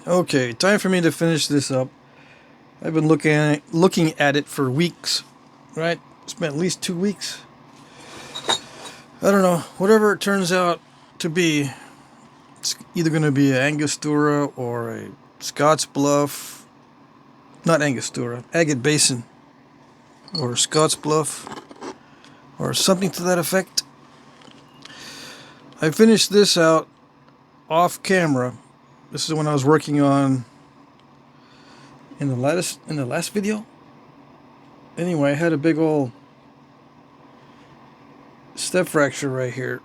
Okay, time for me to finish this up. I've been looking at it for weeks, right? Spent at least 2 weeks. I don't know. Whatever it turns out to be, it's either going to be an Angostura or a Scots Bluff. Not Angostura, Agate Basin, or Scots Bluff, or something to that effect. I finished this out off camera. This is when I was working on in the last video. Anyway, I had a big old step fracture right here,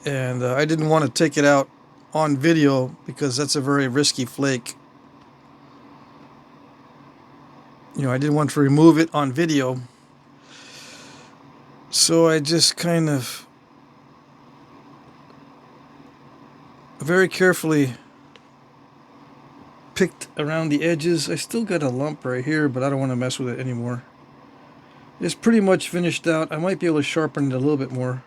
and I didn't want to take it out on video because that's a very risky flake. You know, I didn't want to remove it on video, so I just kind of very carefully picked around the edges. I still got a lump right here, but I don't want to mess with it anymore. It's pretty much finished out. I might be able to sharpen it a little bit more,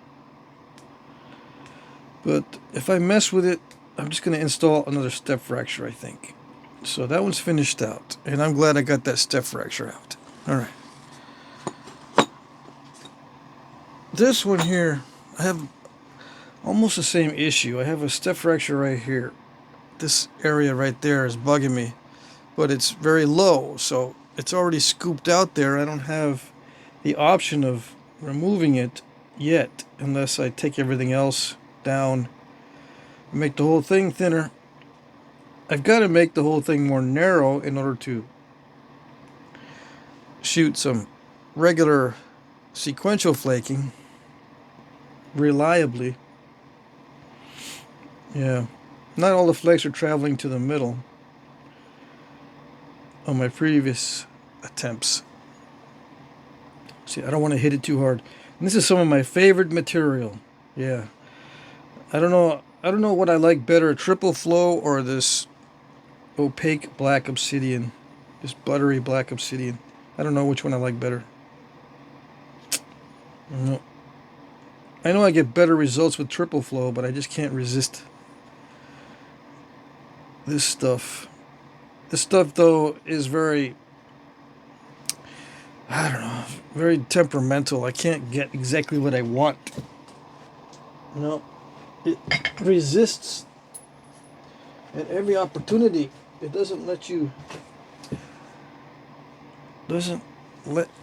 but if I mess with it, I'm just going to install another step fracture, I think. So that one's finished out, and I'm glad I got that step fracture out. Alright. This one here, I have almost the same issue. I have a step fracture right here. This area right there is bugging me, but it's very low, so it's already scooped out there. I don't have the option of removing it yet, unless I take everything else down and make the whole thing thinner. I've got to make the whole thing more narrow in order to shoot some regular sequential flaking reliably. Yeah, not all the flakes are traveling to the middle on my previous attempts. See, I don't want to hit it too hard. And this is some of my favorite material. Yeah, I don't know what I like better, triple flow or this opaque black obsidian, this buttery black obsidian. I don't know which one I like better. I know I get better results with triple flow, but I just can't resist this stuff. This stuff, though, is very, I don't know, very temperamental. I can't get exactly what I want. You know, it resists at every opportunity. It doesn't let you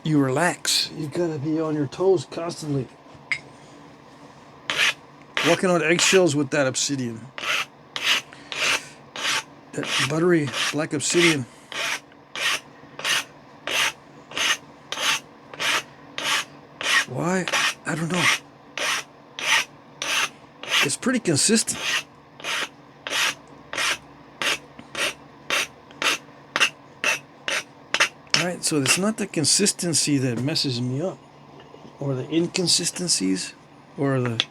relax. You gotta be on your toes constantly. Walking on eggshells with that obsidian. That buttery black obsidian. Why? I don't know. It's pretty consistent. Alright, so it's not the consistency that messes me up, or the inconsistencies, or the...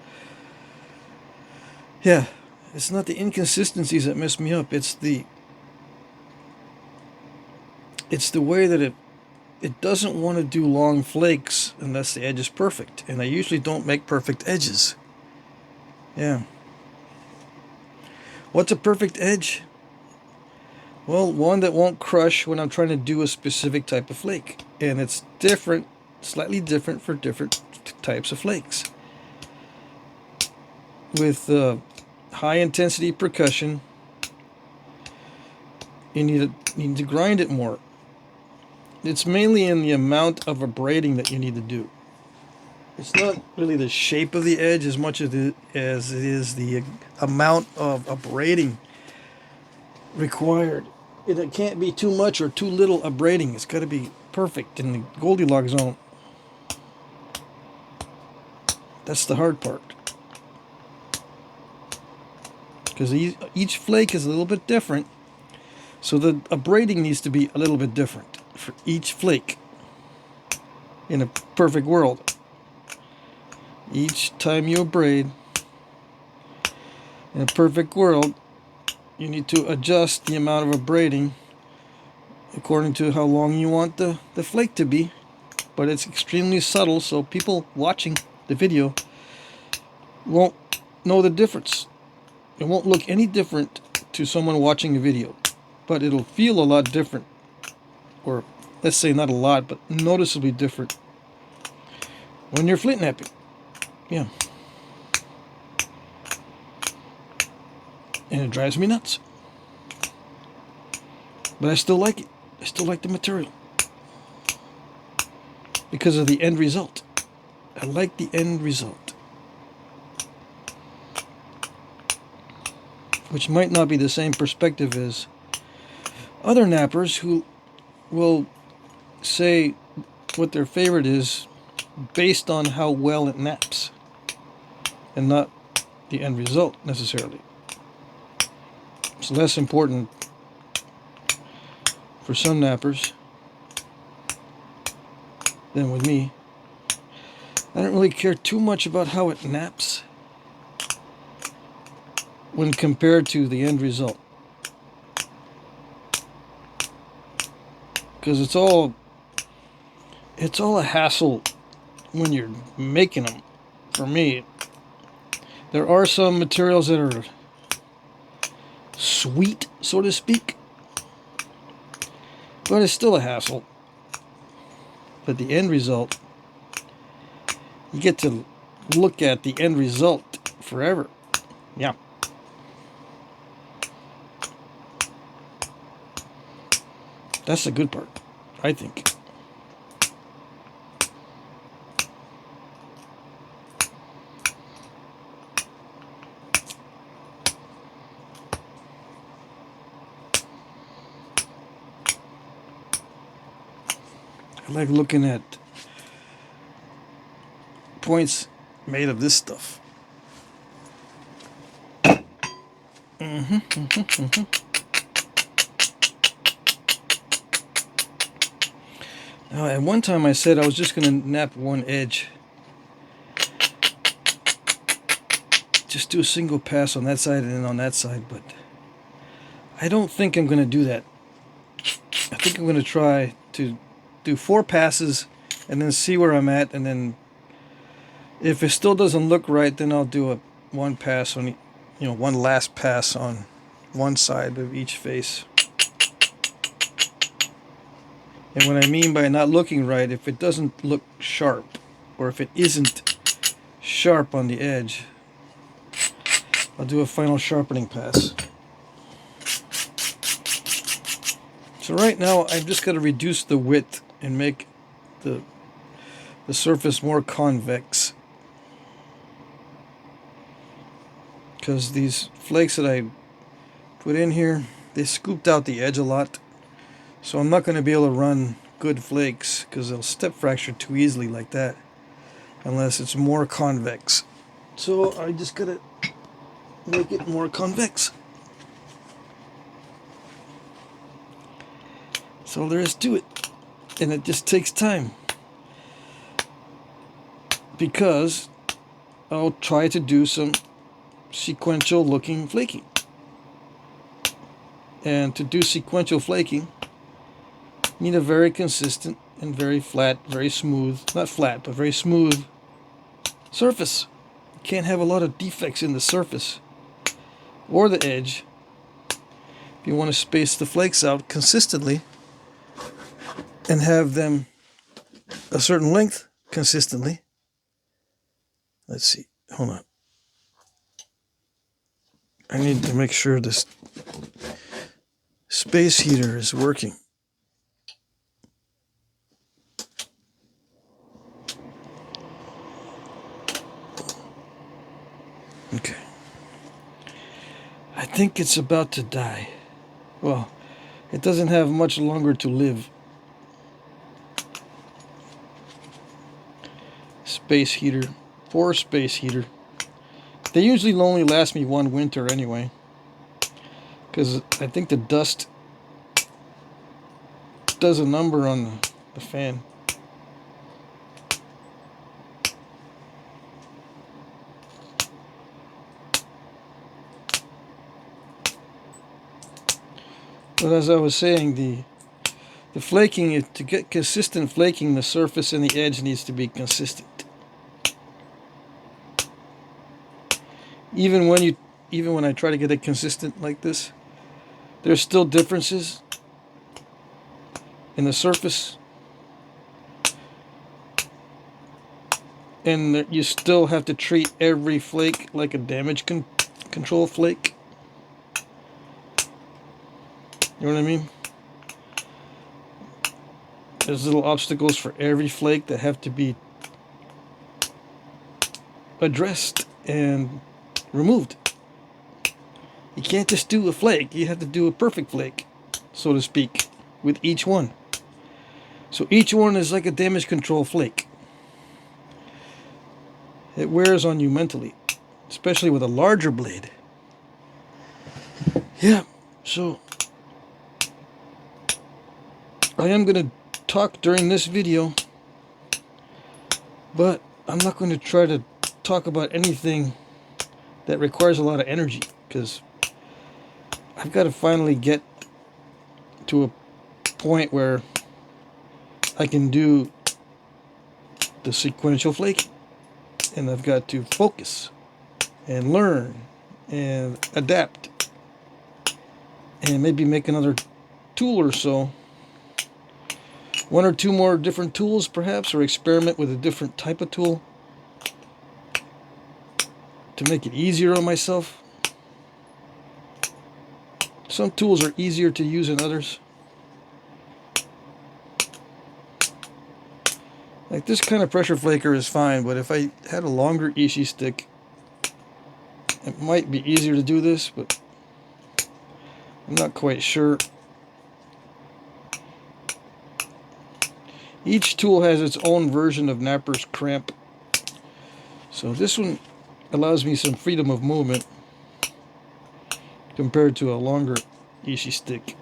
Yeah, it's not the inconsistencies that mess me up, it's the way that it doesn't want to do long flakes unless the edge is perfect, and I usually don't make perfect edges. Yeah. What's a perfect edge? Well, one that won't crush when I'm trying to do a specific type of flake. And it's different, slightly different for different types of flakes. With high intensity percussion, you need to grind it more. It's mainly in the amount of abrading that you need to do. It's not really the shape of the edge as much as it is the amount of abrading required. It can't be too much or too little abrading. It's got to be perfect in the Goldilocks zone. That's the hard part. Because each flake is a little bit different. So the abrading needs to be a little bit different for each flake. In a perfect world. Each time you abrade, in a perfect world, you need to adjust the amount of abrading according to how long you want the flake to be. But it's extremely subtle, so people watching the video won't know the difference. It won't look any different to someone watching a video. but it'll feel a lot different, or let's say not a lot, but noticeably different when you're flint knapping. Yeah. And it drives me nuts. But I still like it. I still like the material. Because of the end result. I like the end result. Which might not be the same perspective as other nappers who will say what their favorite is based on how well it naps. And not the end result necessarily. It's less important for some nappers than with me. I don't really care too much about how it naps when compared to the end result. Because it's all a hassle when you're making them. For me, there are some materials that are sweet, so to speak, but it's still a hassle. But the end result, you get to look at the end result forever. Yeah. That's the good part, I think. I like looking at points made of this stuff. Now, at one time I said I was just going to nap one edge. Just do a single pass on that side and then on that side, but I don't think I'm going to do that. I think I'm going to try to do 4 passes and then see where I'm at, and then if it still doesn't look right, then I'll do one pass on, one last pass on one side of each face. And what I mean by not looking right, if it doesn't look sharp, or if it isn't sharp on the edge, I'll do a final sharpening pass. So right now, I've just got to reduce the width and make the surface more convex. Because these flakes that I put in here, they scooped out the edge a lot. So I'm not going to be able to run good flakes because they'll step fracture too easily like that unless it's more convex. So I just got to make it more convex. That's all there is to it. And it just takes time. Because I'll try to do some sequential looking flaking. And to do sequential flaking, you need a very consistent and very flat, very smooth, not flat, but very smooth surface. You can't have a lot of defects in the surface or the edge if you want to space the flakes out consistently and have them a certain length consistently. Let's see, hold on. I need to make sure this space heater is working. Okay. I think it's about to die. Well, it doesn't have much longer to live. Space heater. Poor space heater. They usually only last me one winter anyway. Because I think the dust does a number on the fan. But as I was saying, the flaking, to get consistent flaking, the surface and the edge needs to be consistent. Even when I try to get it consistent like this, There's still differences in the surface, and you still have to treat every flake like a damage control flake. You know what I mean? There's little obstacles for every flake that have to be addressed and removed. You can't just do a flake, you have to do a perfect flake, so to speak, with each one. So each one is like a damage control flake. It wears on you mentally, especially with a larger blade. Yeah, so I am going to talk during this video, but I'm not going to try to talk about anything that requires a lot of energy, because I've got to finally get to a point where I can do the sequential flaking, and I've got to focus and learn and adapt and maybe make another tool or so, one or two more different tools perhaps, or experiment with a different type of tool to make it easier on myself. Some tools are easier to use than others. Like this kind of pressure flaker is fine, but if I had a longer Ishii stick, it might be easier to do this, but I'm not quite sure. Each tool has its own version of Napper's cramp. So this one allows me some freedom of movement compared to a longer Ishii stick.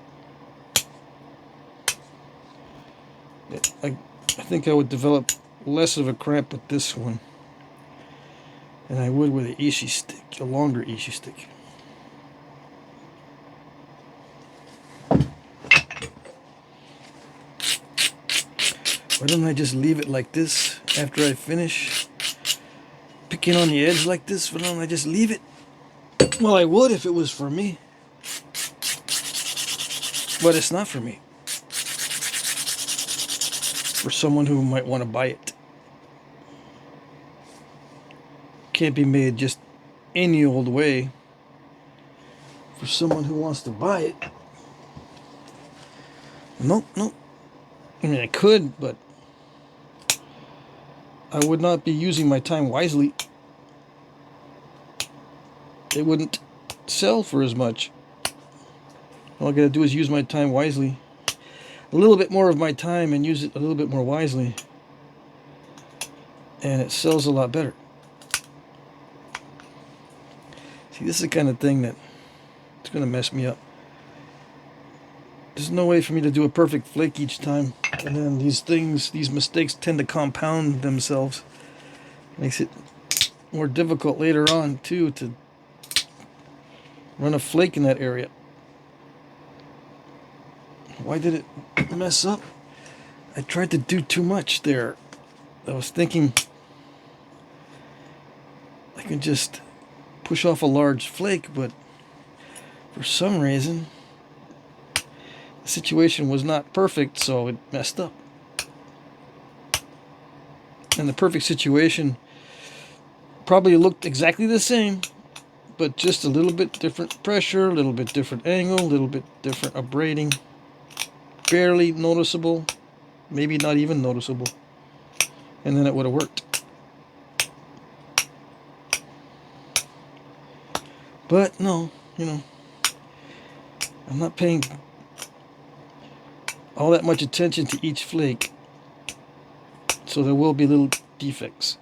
I think I would develop less of a cramp with this one than I would with an Ishii stick, a longer Ishii stick. Why don't I just leave it like this after I finish picking on the edge like this? Why don't I just leave it? Well, I would if it was for me, but it's not for me. For someone who might want to buy it. Can't be made just any old way. For someone who wants to buy it. Nope. I mean, I could, but I would not be using my time wisely. It wouldn't sell for as much. All I gotta do is use my time wisely. A little bit more of my time and use it a little bit more wisely, and it sells a lot better. See, this is the kind of thing that it's going to mess me up. There's no way for me to do a perfect flake each time, and then these mistakes tend to compound themselves. Makes it more difficult later on too to run a flake in that area. Why did it mess up? I tried to do too much there. I was thinking I could just push off a large flake, but for some reason the situation was not perfect, so it messed up. And the perfect situation probably looked exactly the same, but just a little bit different pressure, a little bit different angle, a little bit different abrading. Barely noticeable, maybe not even noticeable, and then it would have worked. But no, I'm not paying all that much attention to each flake, so there will be little defects.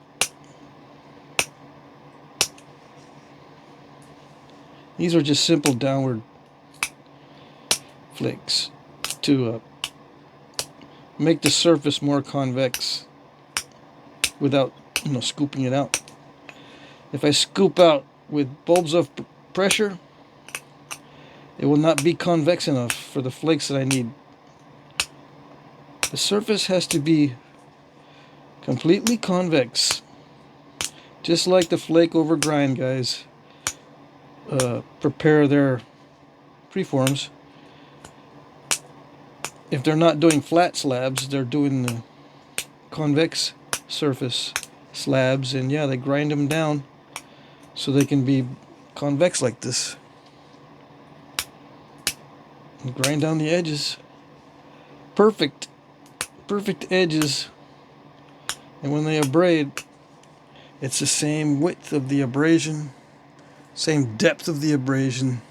These are just simple downward flakes to make the surface more convex without scooping it out. If I scoop out with bulbs of pressure, it will not be convex enough for the flakes that I need. The surface has to be completely convex, just like the flake over grind guys prepare their preforms. if they're not doing flat slabs, they're doing the convex surface slabs, and yeah, they grind them down so they can be convex like this. And grind down the edges. Perfect edges. And when they abrade, it's the same width of the abrasion, same depth of the abrasion,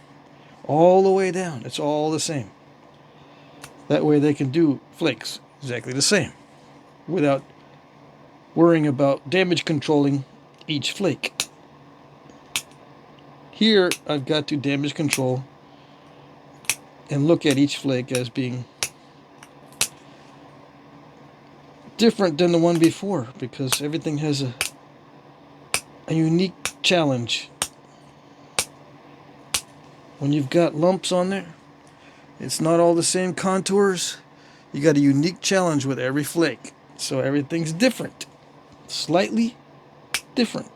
all the way down. It's all the same. That way they can do flakes exactly the same without worrying about damage controlling each flake. Here I've got to damage control and look at each flake as being different than the one before, because everything has a unique challenge. When you've got lumps on there, it's not all the same contours. You got a unique challenge with every flake. So everything's different. Slightly different.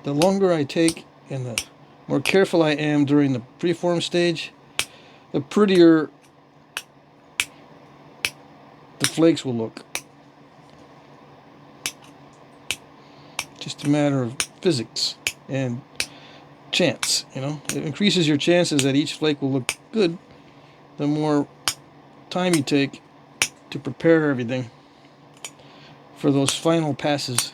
The longer I take and the more careful I am during the preform stage, the prettier the flakes will look. Just a matter of physics and chance, you know. It increases your chances that each flake will look good the more time you take to prepare everything for those final passes.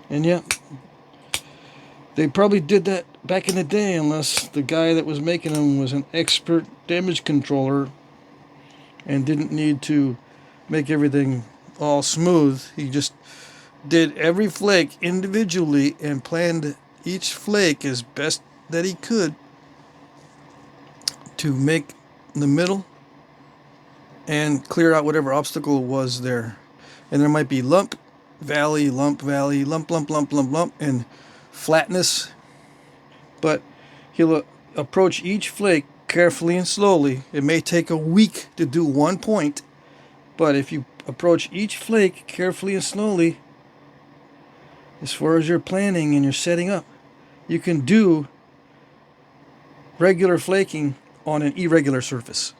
And yeah, they probably did that back in the day, unless the guy that was making them was an expert damage controller and didn't need to make everything all smooth. He just did every flake individually and planned each flake as best that he could to make the middle and clear out whatever obstacle was there. And there might be lump, valley, lump, lump, and flatness. But he'll approach each flake carefully and slowly. It may take a week to do one point, but if you approach each flake carefully and slowly, as far as your planning and your setting up, you can do regular flaking on an irregular surface.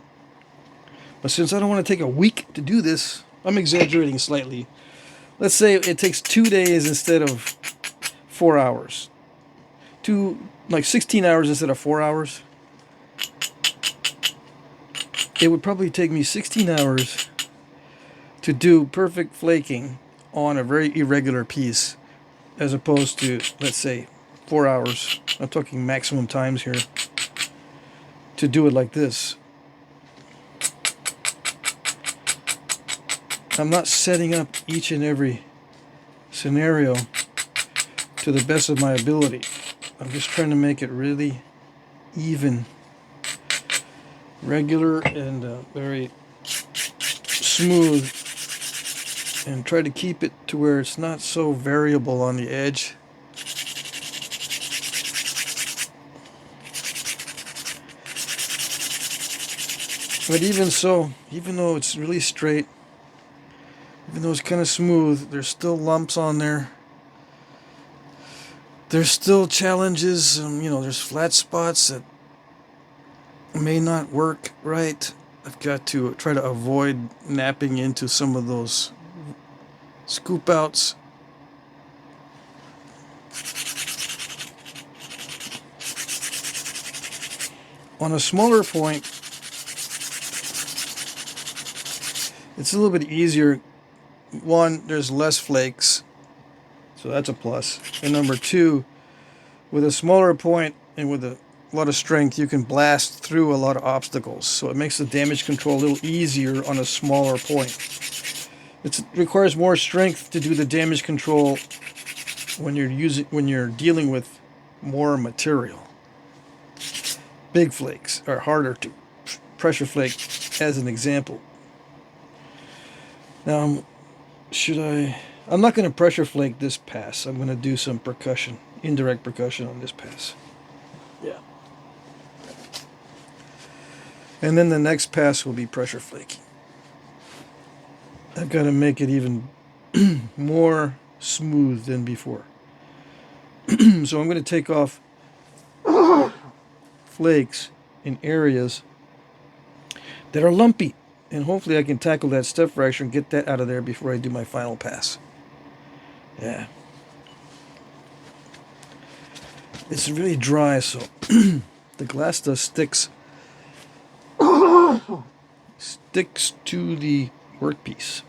But since I don't want to take a week to do this, I'm exaggerating slightly. Let's say it takes 2 days instead of 4 hours. Like 16 hours instead of 4 hours. It would probably take me 16 hours to do perfect flaking on a very irregular piece, as opposed to, let's say, 4 hours. I'm talking maximum times here to do it like this. I'm not setting up each and every scenario to the best of my ability. I'm just trying to make it really even, regular, and very smooth, and try to keep it to where it's not so variable on the edge. But even so, even though it's really straight, even though it's kind of smooth, there's still lumps on there. There's still challenges, there's flat spots that may not work right. I've got to try to avoid napping into some of those scoop outs. On a smaller point, it's a little bit easier. One, there's less flakes, so that's a plus. And number two, with a smaller point and with a lot of strength, you can blast through a lot of obstacles. So it makes the damage control a little easier on a smaller point. It requires more strength to do the damage control when you're dealing with more material. Big flakes are harder to pressure flake, as an example. Now, I'm not going to pressure flake this pass. I'm going to do some percussion, indirect percussion on this pass. Yeah. And then the next pass will be pressure flaking. I've got to make it even more smooth than before. So I'm going to take off flakes in areas that are lumpy. And hopefully I can tackle that step fracture and get that out of there before I do my final pass. Yeah. It's really dry, so the glass dust sticks to the workpiece.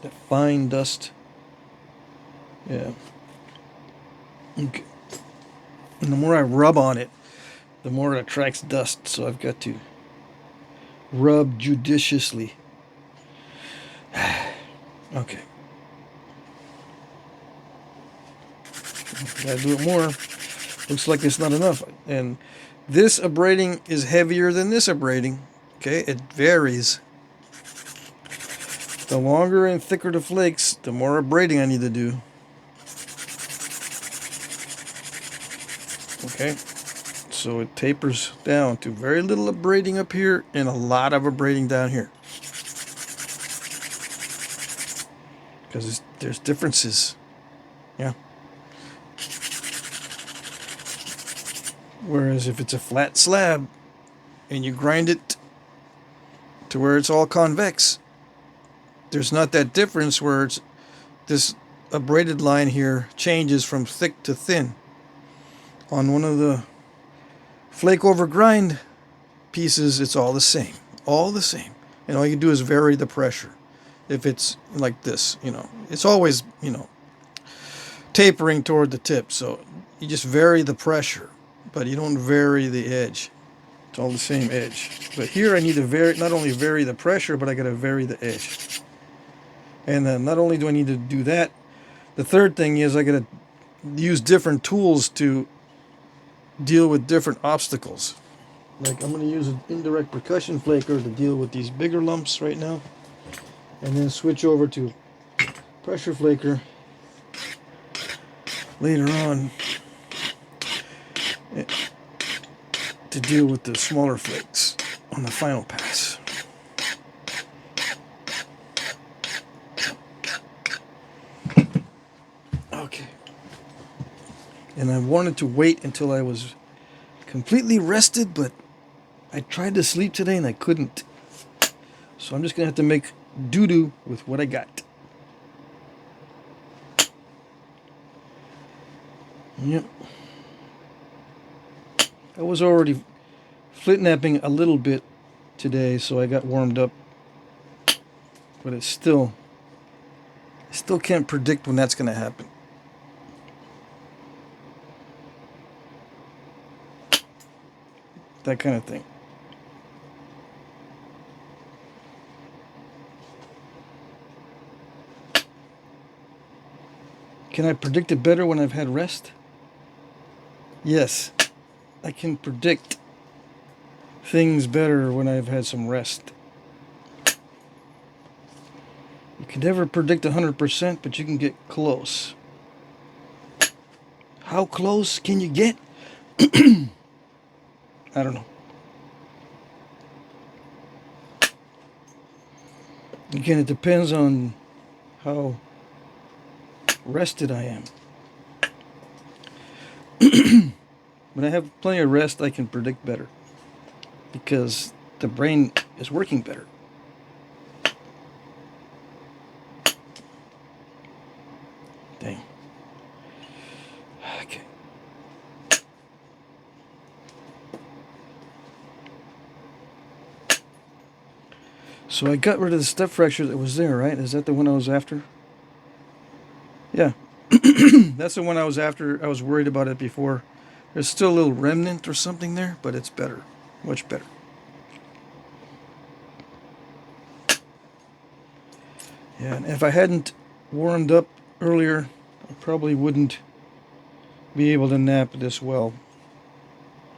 That fine dust. Yeah. Okay. And the more I rub on it, the more it attracts dust, so I've got to rub judiciously. Okay. Gotta do it more. Looks like it's not enough. And this abrading is heavier than this abrading. Okay, it varies. The longer and thicker the flakes, the more abrading I need to do. Okay, so it tapers down to very little abrading up here and a lot of abrading down here. Because there's differences. Yeah. Whereas if it's a flat slab and you grind it to where it's all convex, there's not that difference where it's this abraded line here changes from thick to thin. On one of the flake over grind pieces, it's all the same. All the same. And all you do is vary the pressure. If it's like this, it's always, tapering toward the tip. So you just vary the pressure, but you don't vary the edge. It's all the same edge. But here I need to not only vary the pressure, but I got to vary the edge. And not only do I need to do that, the third thing is I got to use different tools to deal with different obstacles. Like I'm going to use an indirect percussion flaker to deal with these bigger lumps right now. And then switch over to pressure flaker later on to deal with the smaller flakes on the final pass. Okay. And I wanted to wait until I was completely rested, but I tried to sleep today and I couldn't. So I'm just going to have to make doo-doo with what I got. Yep. I was already flint-knapping a little bit today, so I got warmed up. But I still can't predict when that's going to happen. That kind of thing. Can I predict it better when I've had rest? Yes, I can predict things better when I've had some rest. You can never predict 100%, but you can get close. How close can you get? I don't know. Again, it depends on how rested I am. When I have plenty of rest, I can predict better because the brain is working better. Dang. Okay. So I got rid of the step fracture that was there, right? Is that the one I was after? Yeah. That's the one I was after. I was worried about it before. There's still a little remnant or something there, but it's better. Much better. Yeah, and if I hadn't warmed up earlier, I probably wouldn't be able to nap this well.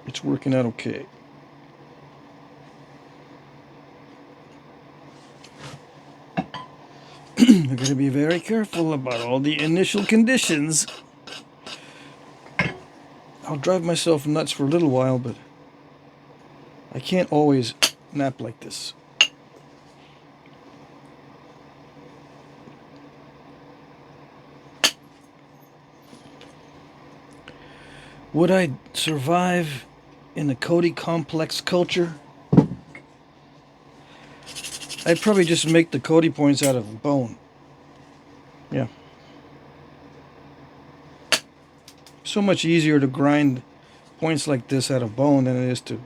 It's working out okay. I'm going to be very careful about all the initial conditions. I'll drive myself nuts for a little while, but I can't always nap like this. Would I survive in the Cody complex culture? I'd probably just make the Cody points out of bone. Yeah. So much easier to grind points like this out of bone than it is to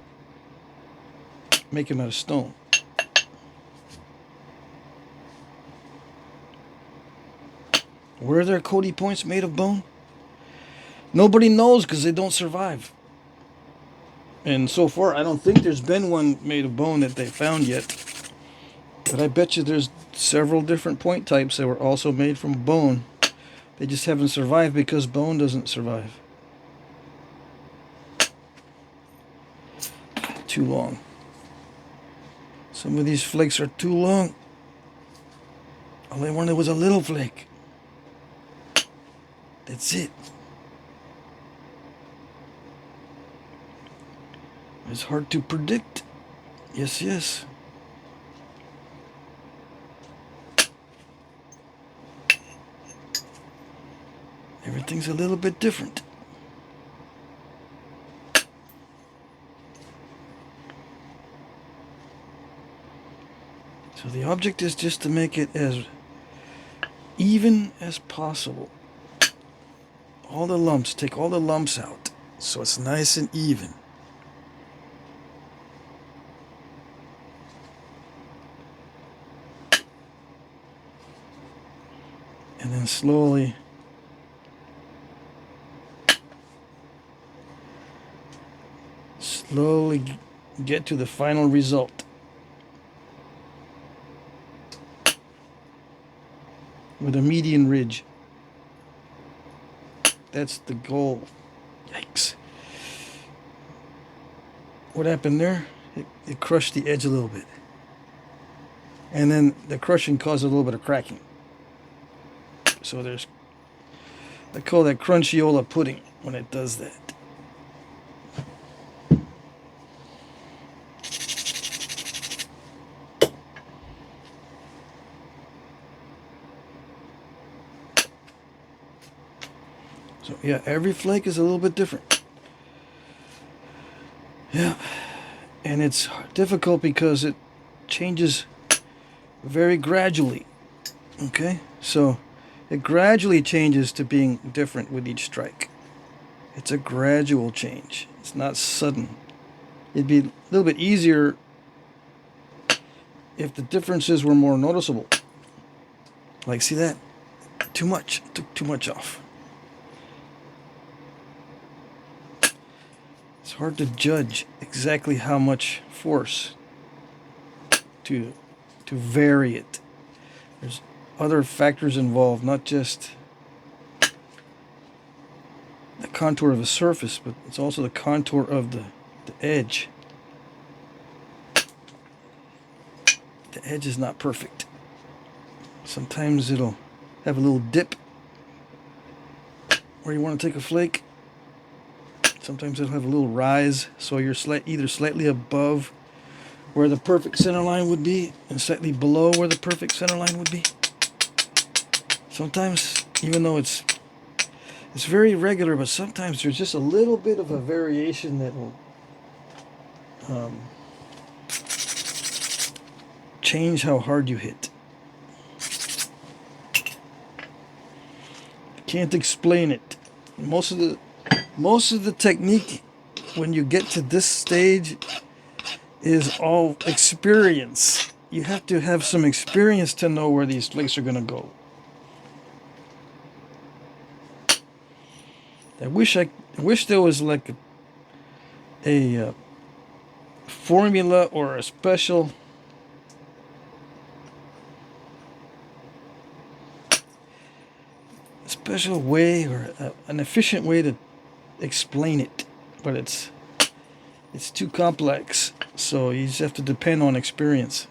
make them out of stone. Were there Cody points made of bone? Nobody knows because they don't survive. And so far, I don't think there's been one made of bone that they found yet. But I bet you there's several different point types that were also made from bone. They just haven't survived because bone doesn't survive. Too long. Some of these flakes are too long. All I wanted was a little flake. That's it. It's hard to predict. Yes, yes. Everything's a little bit different. So the object is just to make it as even as possible. All the lumps, take all the lumps out so it's nice and even. And then slowly get to the final result with a median ridge. That's the goal. Yikes. What happened there? It crushed the edge a little bit. And then the crushing caused a little bit of cracking. So there's, I call that crunchyiola pudding when it does that. So yeah, every flake is a little bit different. Yeah, and it's difficult because it changes very gradually. Okay, so it gradually changes to being different with each strike. It's a gradual change. It's not sudden. It'd be a little bit easier if the differences were more noticeable. Like, see that? Too much. I took too much off. It's hard to judge exactly how much force to vary it. There's other factors involved, not just the contour of a surface, but it's also the contour of the edge. The edge is not perfect. Sometimes it'll have a little dip where you want to take a flake. Sometimes it'll have a little rise, so you're either slightly above where the perfect center line would be and slightly below where the perfect center line would be. Sometimes, even though it's very regular, but sometimes there's just a little bit of a variation that will change how hard you hit. Can't explain it. Most of the technique when you get to this stage is all experience. You have to have some experience to know where these flakes are going to go. I wish there was like a formula or a special way or an efficient way to explain it, but it's too complex, so you just have to depend on experience.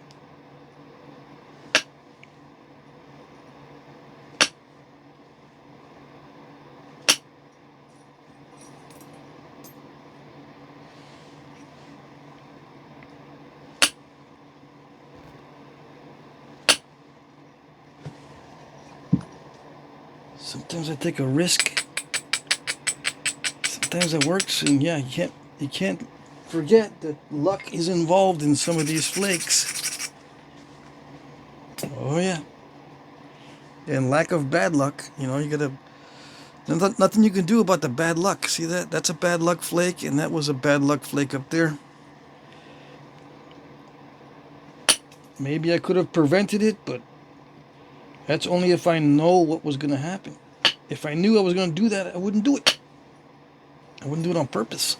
Sometimes I take a risk. sometimes it works, and yeah, you can't forget that luck is involved in some of these flakes. Oh yeah. And lack of bad luck, you know, you gotta, nothing you can do about the bad luck. See that? That's a bad luck flake, and that was a bad luck flake up there. Maybe I could have prevented it, but that's only if I know what was going to happen. If I knew I was going to do that, I wouldn't do it. I wouldn't do it on purpose.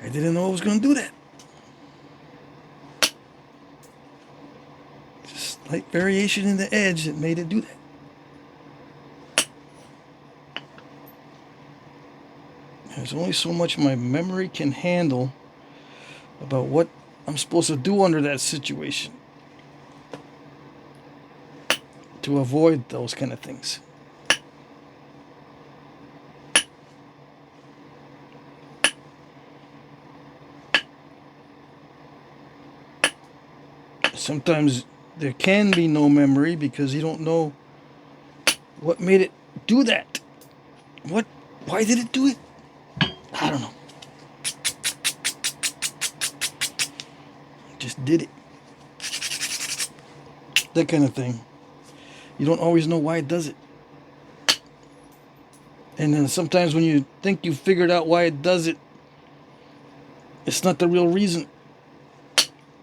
I didn't know I was going to do that. Just slight variation in the edge that made it do that. There's only so much my memory can handle about what I'm supposed to do under that situation to avoid those kind of things. Sometimes there can be no memory because you don't know what made it do that. Why did it do it? I don't know. Just did it. That kind of thing. You don't always know why it does it. And then sometimes when you think you figured out why it does it, it's not the real reason.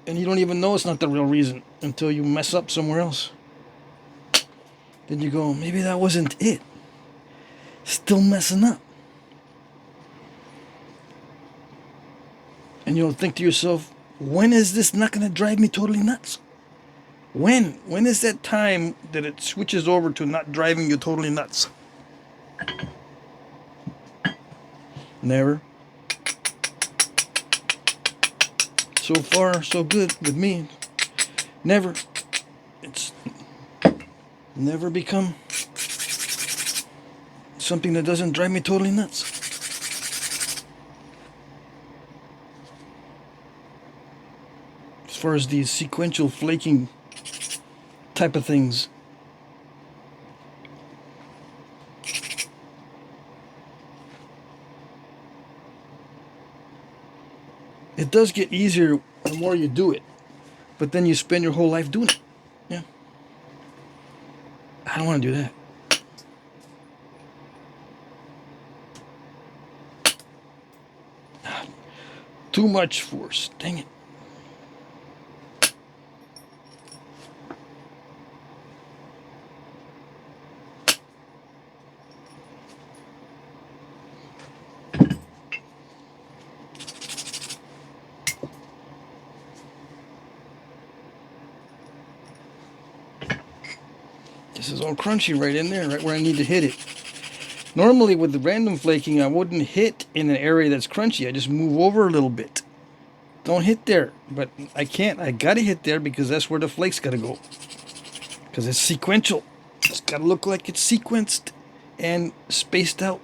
And you don't even know it's not the real reason until you mess up somewhere else. Then you go, maybe that wasn't it. Still messing up. And you'll think to yourself, when is this not going to drive me totally nuts? When? When is that time that it switches over to not driving you totally nuts? Never. So far, so good with me. Never. It's never become something that doesn't drive me totally nuts. As far as these sequential flaking type of things. It does get easier the more you do it, but then you spend your whole life doing it. Yeah. I don't want to do that. Too much force. Dang it. This is all crunchy right in there, right where I need to hit it. Normally with the random flaking, I wouldn't hit in an area that's crunchy. I just move over a little bit. Don't hit there. But I can't. I gotta hit there because that's where the flakes gotta go. Because it's sequential. It's gotta look like it's sequenced and spaced out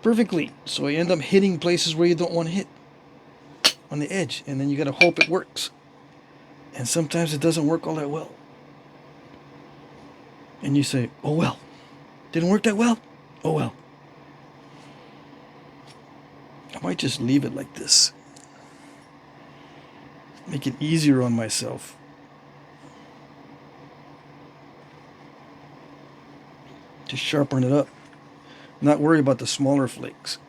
perfectly. So you end up hitting places where you don't want to hit. On the edge. And then you gotta hope it works. And sometimes it doesn't work all that well. And you say, oh well, didn't work that well? Oh well. I might just leave it like this. Make it easier on myself. Just sharpen it up. Not worry about the smaller flakes.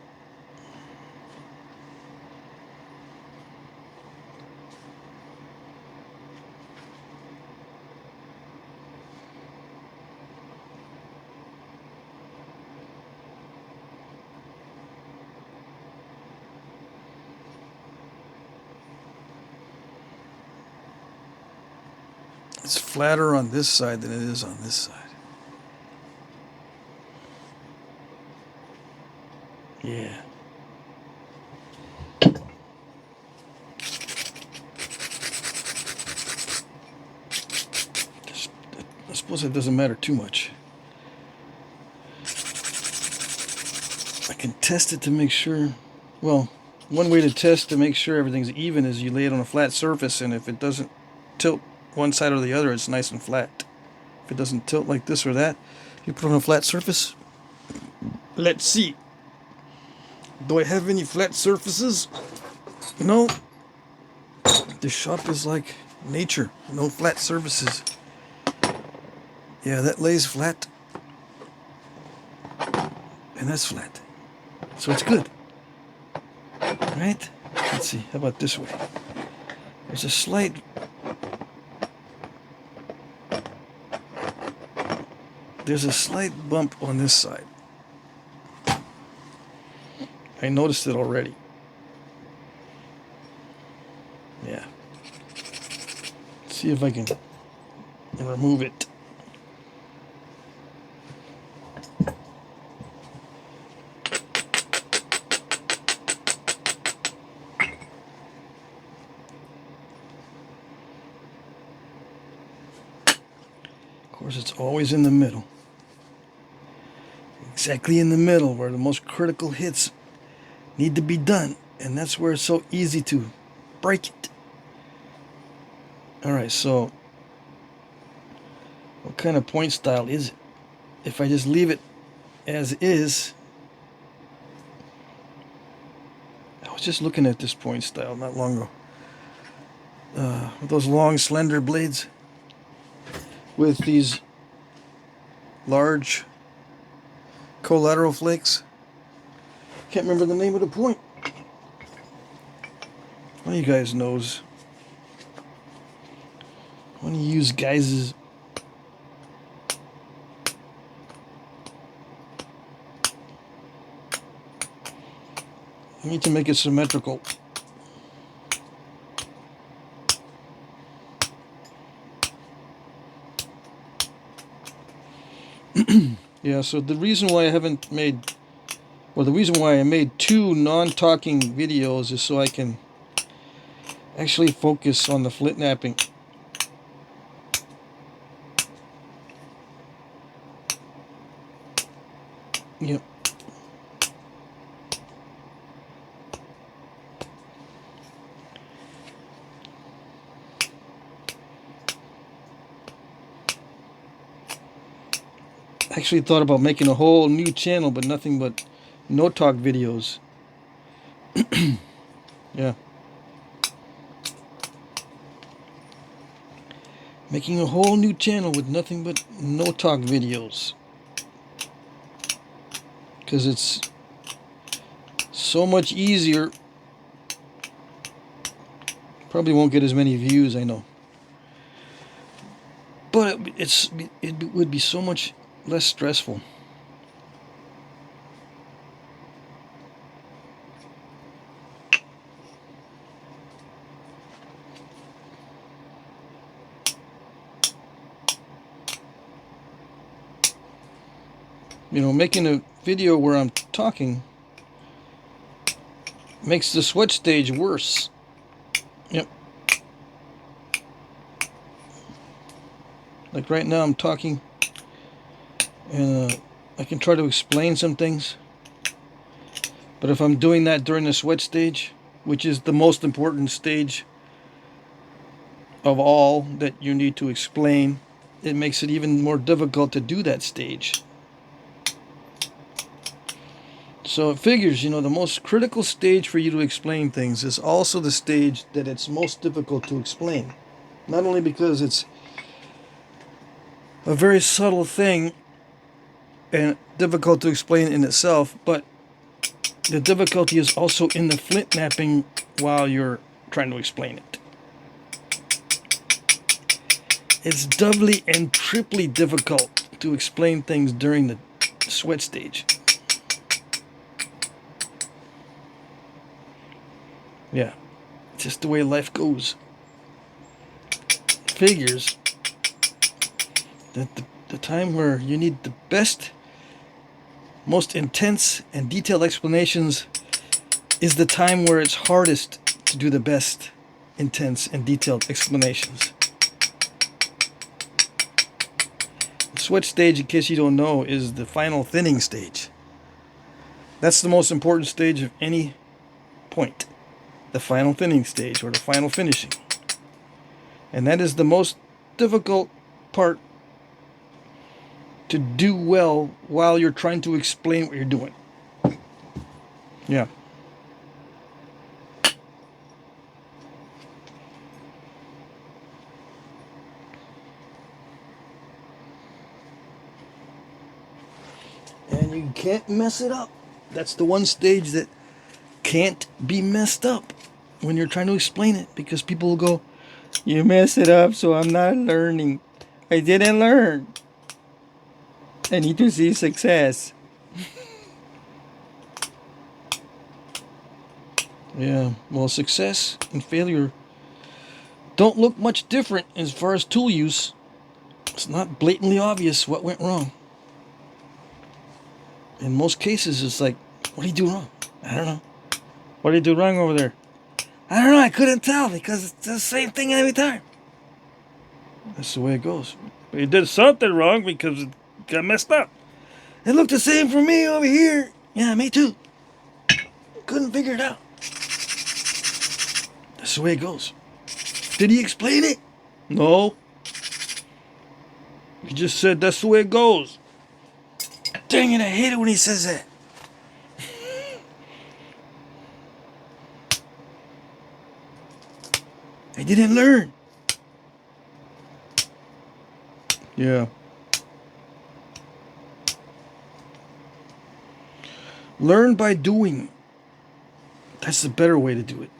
It's flatter on this side than it is on this side. Yeah. I suppose it doesn't matter too much. I can test it to make sure. Well, one way to test to make sure everything's even is you lay it on a flat surface, and if it doesn't tilt one side or the other, it's nice and flat. If it doesn't tilt like this or that, You put on a flat surface. Let's see. Do I have any flat surfaces? No. The shop is like nature. No flat surfaces. Yeah, that lays flat. And that's flat. So it's good. Right? Let's see. How about this way? There's a slight... There's a slight bump on this side. I noticed it already. Yeah. Let's see if I can remove it. Of course, it's always in the middle. Exactly in the middle where the most critical hits need to be done. And that's where it's so easy to break it. Alright, so what kind of point style is it? If I just leave it as is, I was just looking at this point style not long ago. With those long slender blades with these large collateral flakes. Can't remember the name of the point. One of you guys knows. One of you guys' I need to make it symmetrical. Yeah, so the reason why I haven't made, well, the reason why I made 2 non-talking videos is so I can actually focus on the Flintknapping. Yep. Actually thought about making a whole new channel, but nothing but no talk videos. Yeah. Making a whole new channel with nothing but no talk videos. Because it's so much easier. Probably won't get as many views, I know. But it would be so much less stressful. You know, making a video where I'm talking makes the sweat stage worse. Yep. Like right now I'm talking and I can try to explain some things. But if I'm doing that during the sweat stage, which is the most important stage of all that you need to explain, it makes it even more difficult to do that stage. So it figures, you know, the most critical stage for you to explain things is also the stage that it's most difficult to explain. Not only because it's a very subtle thing and difficult to explain in itself, but the difficulty is also in the Flintknapping while you're trying to explain it. It's doubly and triply difficult to explain things during the sweat stage. Yeah, it's just the way life goes. It figures that the time where you need the best, most intense and detailed explanations is the time where it's hardest to do the best, intense and detailed explanations. The sweat stage, in case you don't know, is the final thinning stage. That's the most important stage of any point. The final thinning stage, or the final finishing. And that is the most difficult part to do well while you're trying to explain what you're doing. Yeah. And you can't mess it up. That's the one stage that can't be messed up when you're trying to explain it, because people will go, "You mess it up, so I'm not learning. I didn't learn. I need to see success." Yeah, well, success and failure don't look much different as far as tool use. It's not blatantly obvious what went wrong. In most cases, it's like, what did you do wrong? I don't know. What did you do wrong over there? I don't know. I couldn't tell because it's the same thing every time. That's the way it goes. But you did something wrong because it got messed up. It looked the same for me over here. Yeah, me too. Couldn't figure it out. That's the way it goes. Did he explain it? No. He just said that's the way it goes. Dang it, I hate it when he says that. I didn't learn. Yeah. Learn by doing. That's the better way to do it.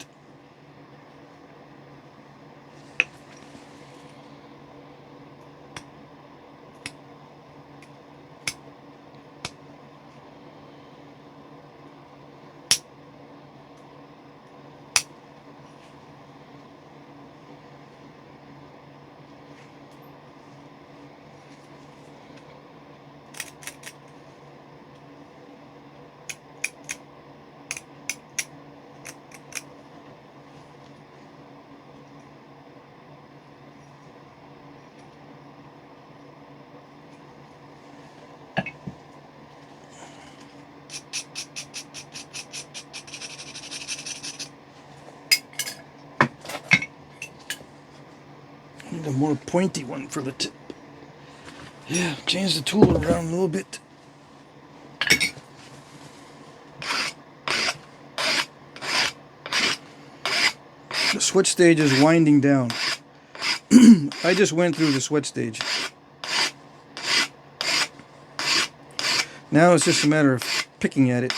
I need a more pointy one for the tip. Yeah, change the tool around a little bit. The sweat stage is winding down. I just went through the sweat stage. Now it's just a matter of picking at it.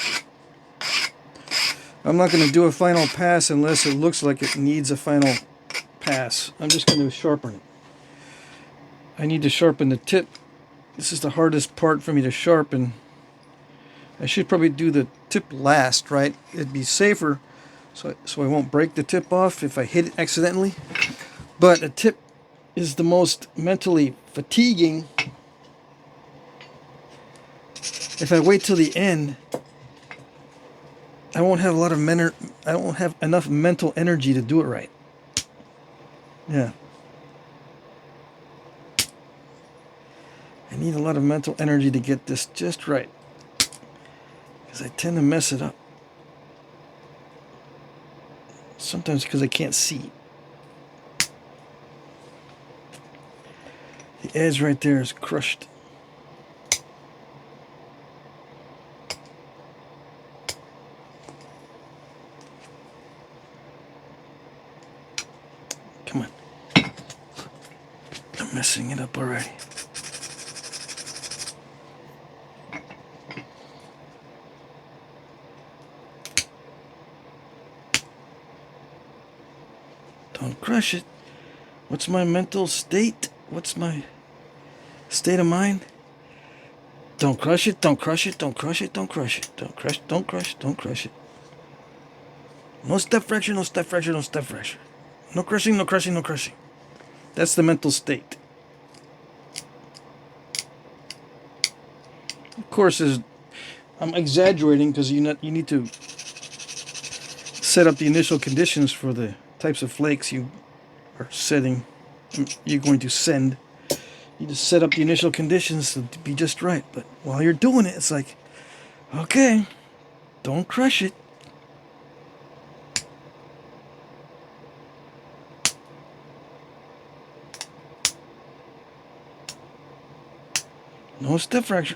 I'm not going to do a final pass unless it looks like it needs a final pass. I'm just going to sharpen it. I need to sharpen the tip. This is the hardest part for me to sharpen. I should probably do the tip last, right? It'd be safer, so I won't break the tip off if I hit it accidentally. But the tip is the most mentally fatiguing. If I wait till the end, I won't have I won't have enough mental energy to do it right. Yeah. I need a lot of mental energy to get this just right, because I tend to mess it up. Sometimes because I can't see. The edge right there is crushed. Come on. I'm messing it up already. Don't crush it. What's my mental state? What's my state of mind? Don't crush it, don't crush it, don't crush it, don't crush it. Don't crush, don't crush, don't crush it. No step fracture, no step fracture, no step fracture. No crushing, no crushing, no crushing. That's the mental state. Of course, I'm exaggerating because you need to set up the initial conditions for the types of flakes you are setting. You're going to send. You just set up the initial conditions to be just right. But while you're doing it, it's like, okay, don't crush it. No step fracture.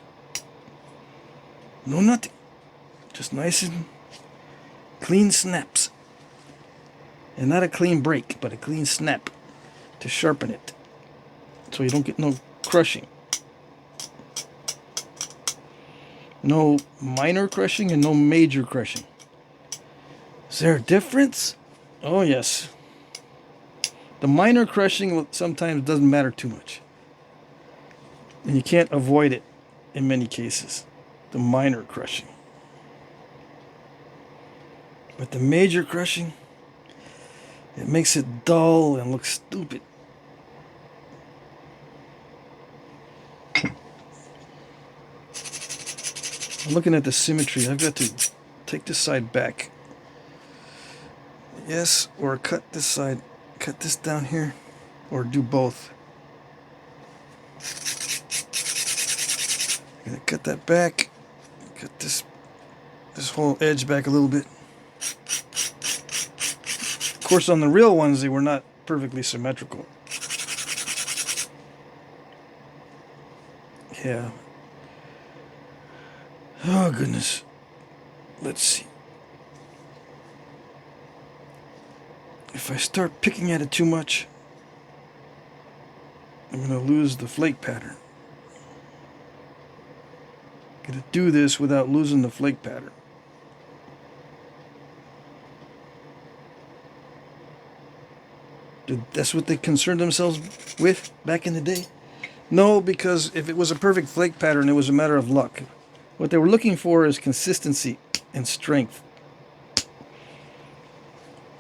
No nothing. Just nice and clean snaps. And not a clean break, but a clean snap to sharpen it. So you don't get no crushing. No minor crushing and no major crushing. Is there a difference? Oh yes. The minor crushing sometimes doesn't matter too much. And you can't avoid it in many cases. The minor crushing. But the major crushing, it makes it dull and look stupid. I'm looking at the symmetry. I've got to take this side back. Yes, or cut this side. Cut this down here. Or do both. I'm gonna cut that back. Cut this whole edge back a little bit. Of course, on the real ones, they were not perfectly symmetrical. Yeah. Oh, goodness. Let's see. If I start picking at it too much, I'm going to lose the flake pattern. I'm going to do this without losing the flake pattern. That's what they concerned themselves with back in the day? No, because if it was a perfect flake pattern, it was a matter of luck. What they were looking for is consistency and strength.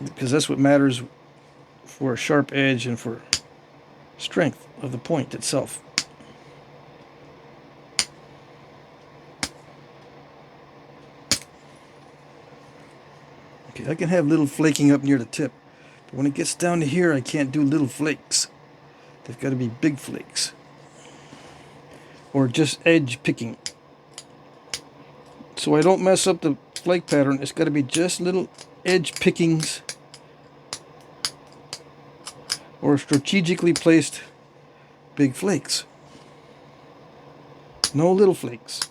Because that's what matters for a sharp edge and for strength of the point itself. Okay, I can have little flaking up near the tip. But when it gets down to here, I can't do little flakes. They've got to be big flakes. Or just edge picking. So I don't mess up the flake pattern. It's got to be just little edge pickings. Or strategically placed big flakes. No little flakes.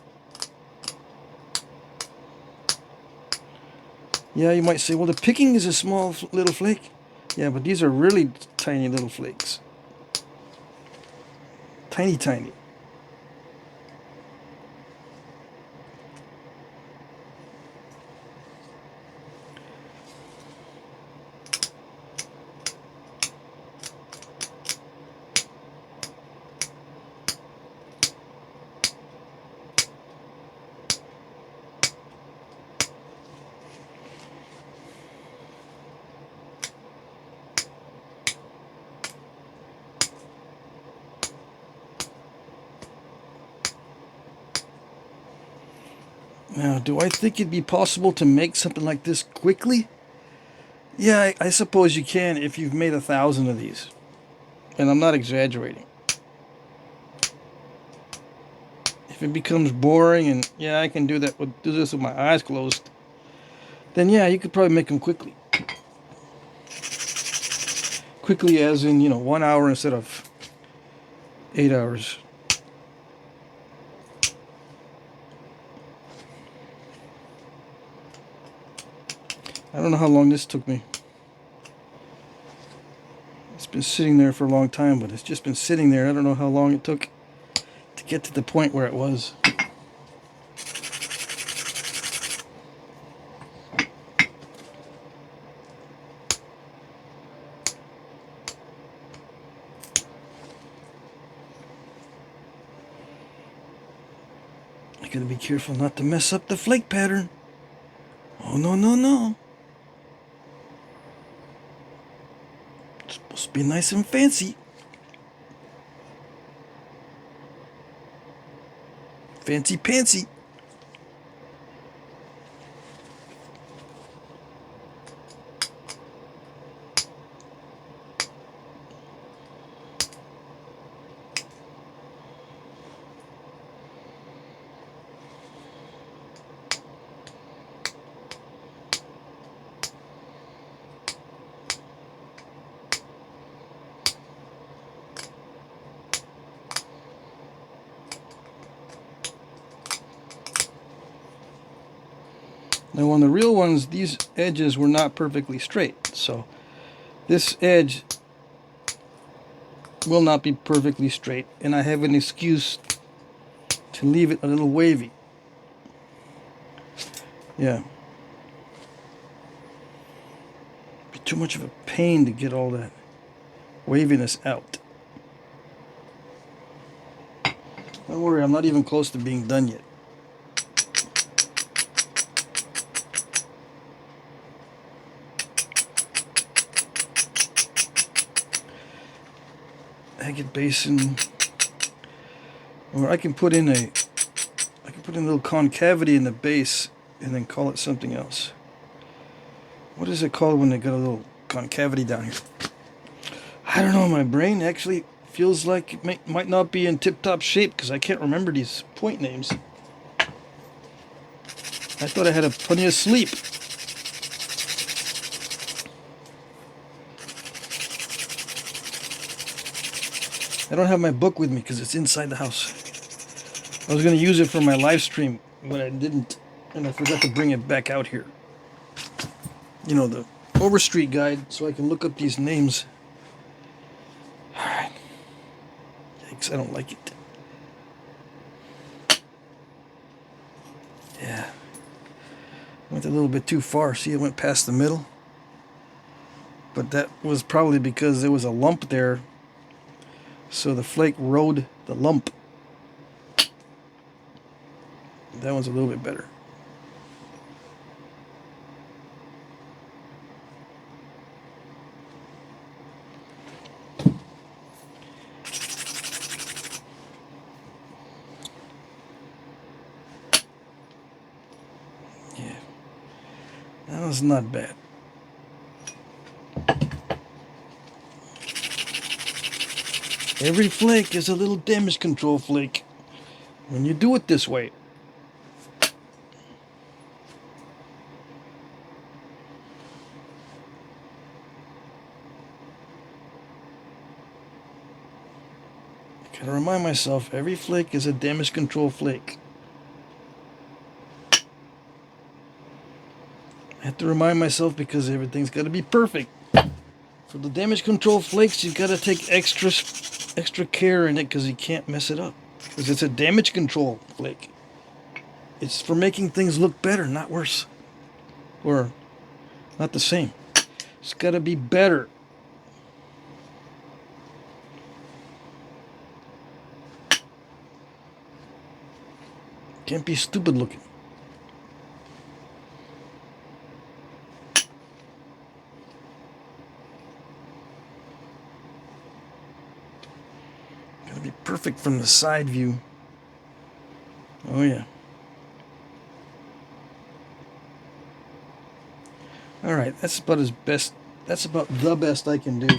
Yeah, you might say, well, the picking is a small little flake. Yeah, but these are really tiny little flakes. Tiny, tiny. Now, do I think it'd be possible to make something like this quickly? Yeah, I suppose you can if you've made 1,000 of these. And I'm not exaggerating. If it becomes boring and, yeah, I can do that, do this with my eyes closed, then yeah, you could probably make them quickly. Quickly as in, 1 hour instead of 8 hours. I don't know how long this took me. It's been sitting there for a long time, but it's just been sitting there. I don't know how long it took to get to the point where it was. I gotta be careful not to mess up the flake pattern. Oh, no, no, no. It's supposed to be nice and fancy. Fancy pantsy. Now on the real ones, these edges were not perfectly straight, so this edge will not be perfectly straight, and I have an excuse to leave it a little wavy. Yeah. Be too much of a pain to get all that waviness out. Don't worry, I'm not even close to being done yet. Agate basin, or I can put in a little concavity in the base and then call it something else. What is it called when they got a little concavity down here? I don't know. My brain actually feels like it might not be in tip-top shape because I can't remember these point names. I thought I had plenty of sleep. I don't have my book with me because it's inside the house. I was going to use it for my live stream, but I didn't, and I forgot to bring it back out here. You know, the Overstreet guide, so I can look up these names. Alright. Yikes, I don't like it. Yeah. Went a little bit too far. See, it went past the middle. But that was probably because there was a lump there. So the flake rode the lump. That one's a little bit better. Yeah. That was not bad. Every flake is a little damage control flake when you do it this way. I gotta remind myself, every flake is a damage control flake. I have to remind myself because everything's gotta be perfect. For the damage control flakes, you've gotta take extra care in it because you can't mess it up. Because it's a damage control flake. It's for making things look better, not worse. Or not the same. It's gotta be better. Can't be stupid looking. Gotta be perfect from the side view. Oh yeah. Alright, that's about the best I can do.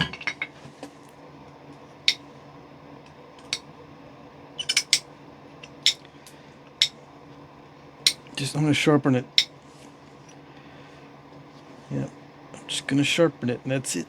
I'm gonna sharpen it. Yep. I'm just gonna sharpen it and that's it.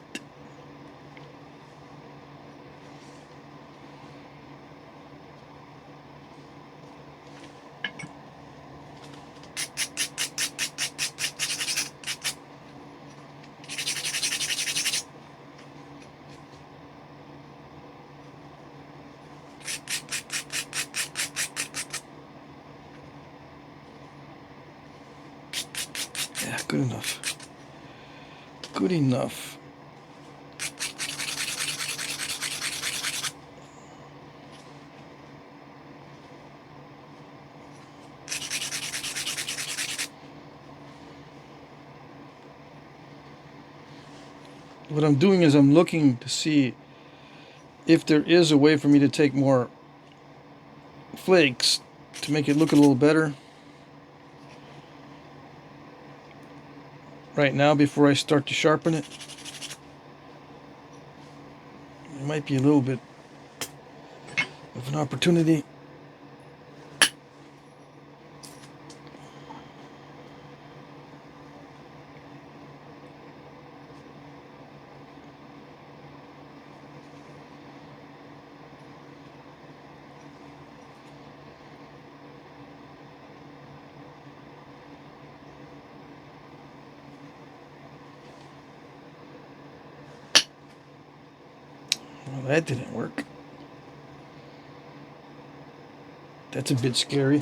Yeah, good enough. Good enough. What I'm doing is I'm looking to see if there is a way for me to take more flakes to make it look a little better right now before I start to sharpen it. It might be a little bit of an opportunity. that didn't work. That's a bit scary.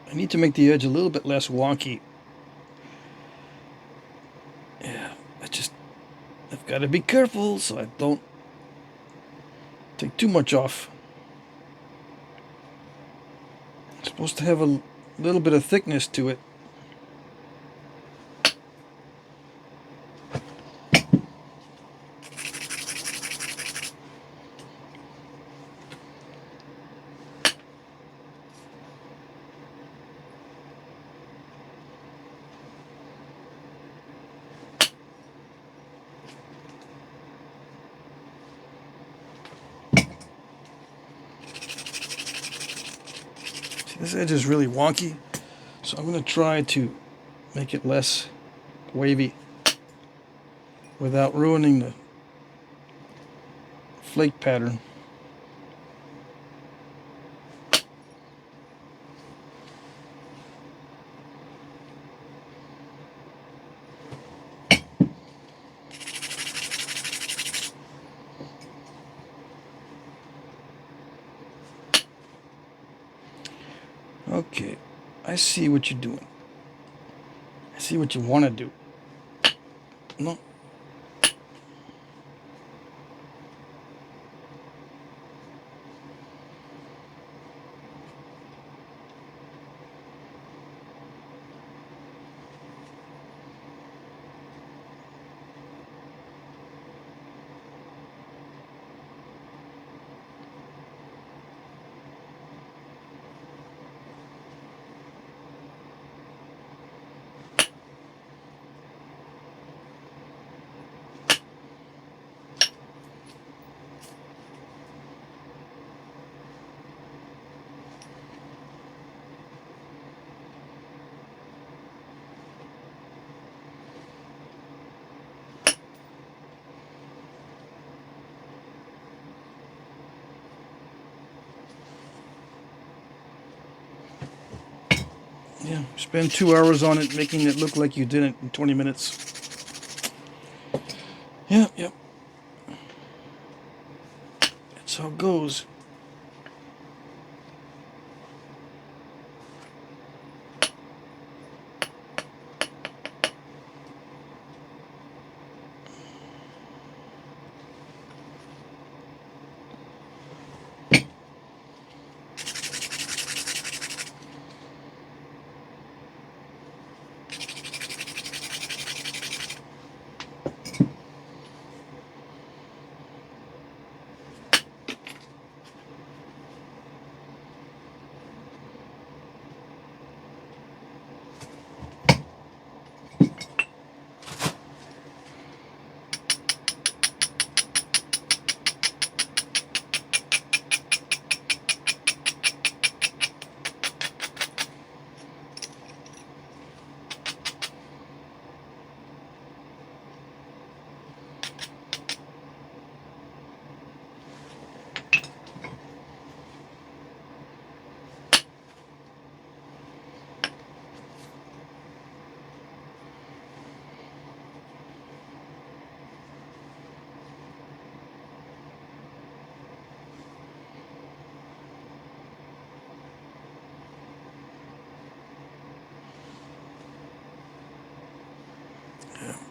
I need to make the edge a little bit less wonky. Yeah, I've got to be careful so I don't take too much off. It's supposed to have a little bit of thickness to it. This edge is really wonky, so I'm going to try to make it less wavy without ruining the flake pattern. Okay, I see what you're doing. I see what you want to do. No. Yeah, spend 2 hours on it, making it look like you did it in 20 minutes. Yeah, yep. That's how it goes.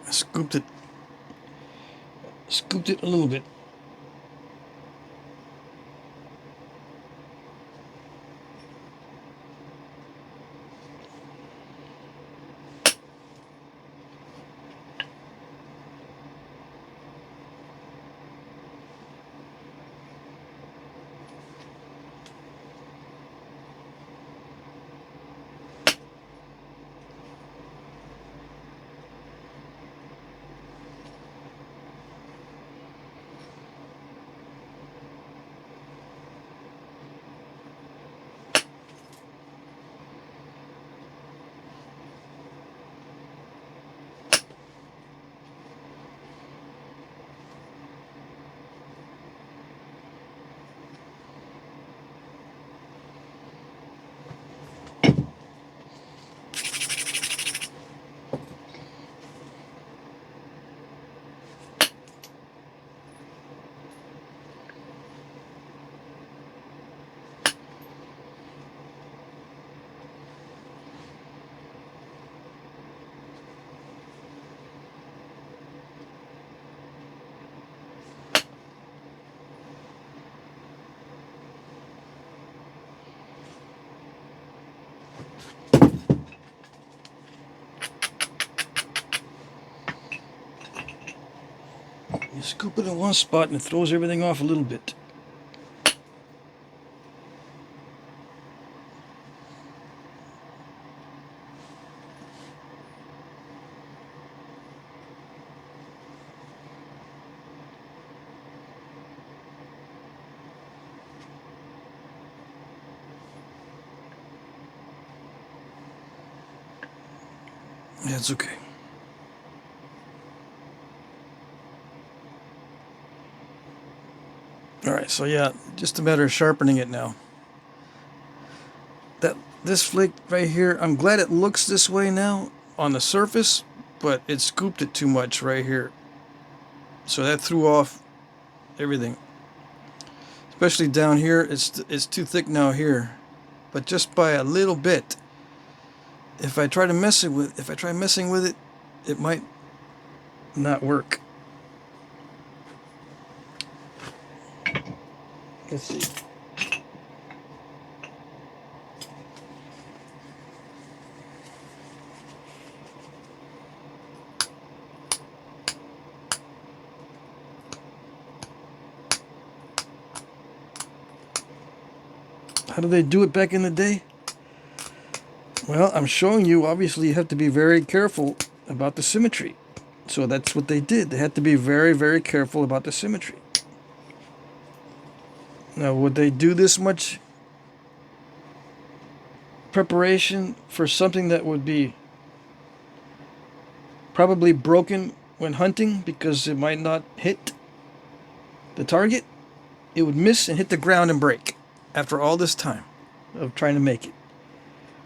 I scooped it a little bit. scoop it in one spot and it throws everything off a little bit. Yeah, it's okay. Alright, so yeah, just a matter of sharpening it now. This flake right here, I'm glad it looks this way now on the surface, but it scooped it too much right here. So that threw off everything. Especially down here, it's too thick now here. But just by a little bit. If I try messing with it, it might not work. Let's see. How do they do it back in the day? Well, I'm showing you, obviously you have to be very careful about the symmetry. So that's what they did. They had to be very, very careful about the symmetry. Now, would they do this much preparation for something that would be probably broken when hunting because it might not hit the target? It would miss and hit the ground and break after all this time of trying to make it.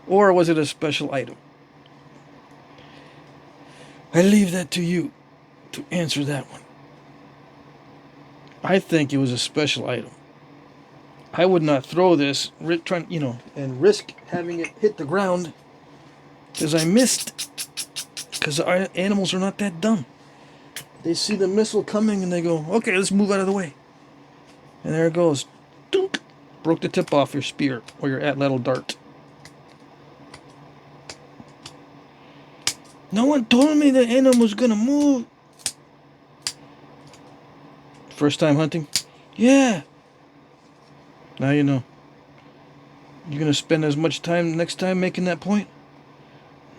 Or was it a special item? I leave that to you to answer that one. I think it was a special item. I would not throw this, and risk having it hit the ground because I missed. Because our animals are not that dumb. They see the missile coming and they go, okay, let's move out of the way. And there it goes. Dunk! Broke the tip off your spear or your atlatl dart. No one told me the animal was gonna move. First time hunting? Yeah. Now you know. You're gonna spend as much time next time making that point?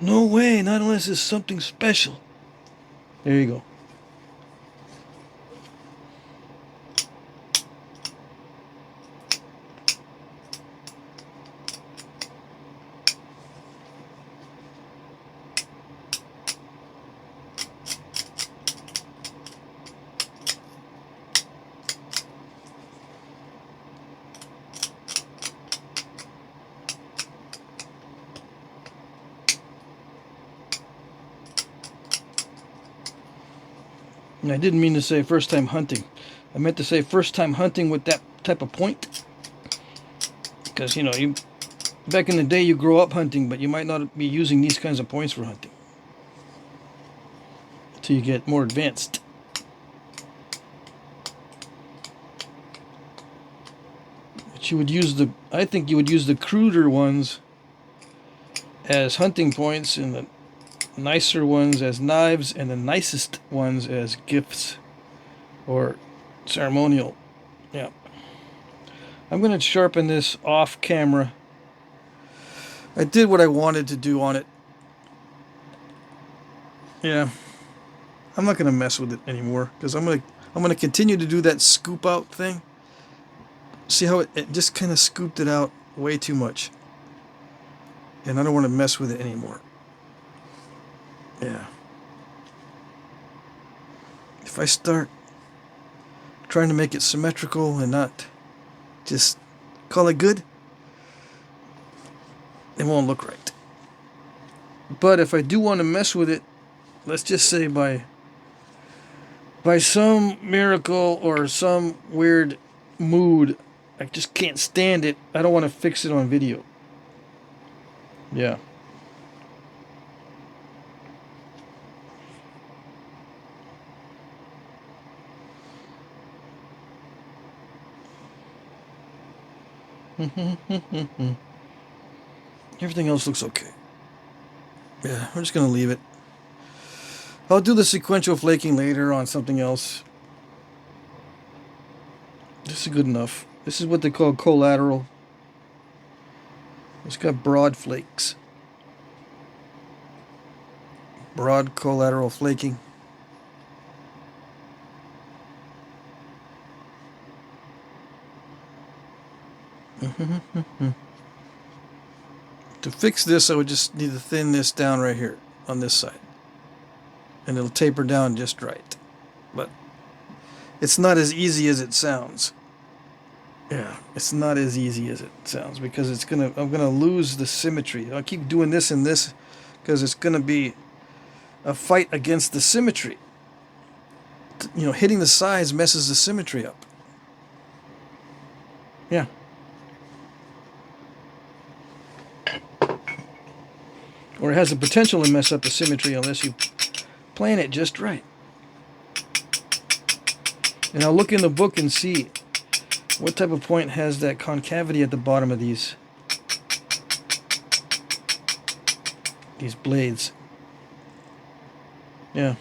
No way, not unless it's something special. There you go. And I didn't mean to say first time hunting. I meant to say first time hunting with that type of point. Because, you back in the day you grow up hunting, but you might not be using these kinds of points for hunting. Until you get more advanced. But you would use I think you would use the cruder ones as hunting points and the nicer ones as knives and the nicest ones as gifts or ceremonial. Yeah. I'm going to sharpen this off camera. I did what I wanted to do on it. Yeah. I'm not going to mess with it anymore because I'm going to continue to do that scoop out thing. See how it just kind of scooped it out way too much. And I don't want to mess with it anymore. Yeah. If I start trying to make it symmetrical and not just call it good, it won't look right. But if I do want to mess with it, let's just say by some miracle or some weird mood, I just can't stand it, I don't want to fix it on video. Yeah. Everything else looks okay. Yeah, we're just going to leave it. I'll do the sequential flaking later on something else. This is good enough. This is what they call collateral. It's got broad flakes. Broad collateral flaking. To fix this, I would just need to thin this down right here on this side. And it'll taper down just right. But it's not as easy as it sounds. Yeah, it's not as easy as it sounds because I'm gonna lose the symmetry. I'll keep doing this and this because it's gonna be a fight against the symmetry. You know, hitting the sides messes the symmetry up. Yeah. Or it has the potential to mess up the symmetry unless you plan it just right. And I'll look in the book and see what type of point has that concavity at the bottom of these blades. Yeah.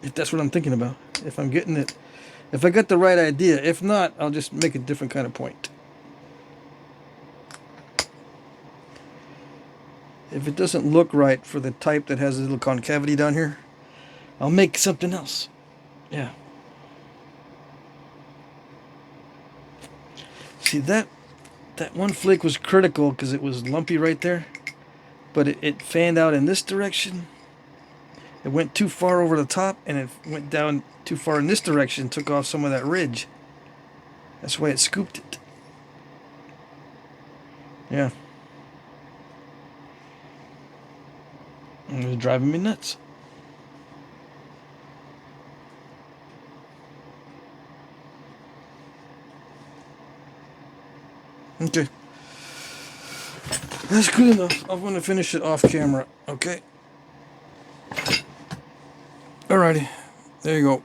If that's what I'm thinking about. If I'm getting it. If I got the right idea. If not, I'll just make a different kind of point. If it doesn't look right for the type that has a little concavity down here, I'll make something else. Yeah. See, that one flake was critical because it was lumpy right there. But it fanned out in this direction. It went too far over the top, and it went down too far in this direction, took off some of that ridge. That's why it scooped it. Yeah. It was driving me nuts. Okay. That's good enough. I'm going to finish it off camera. Okay. Alrighty. There you go.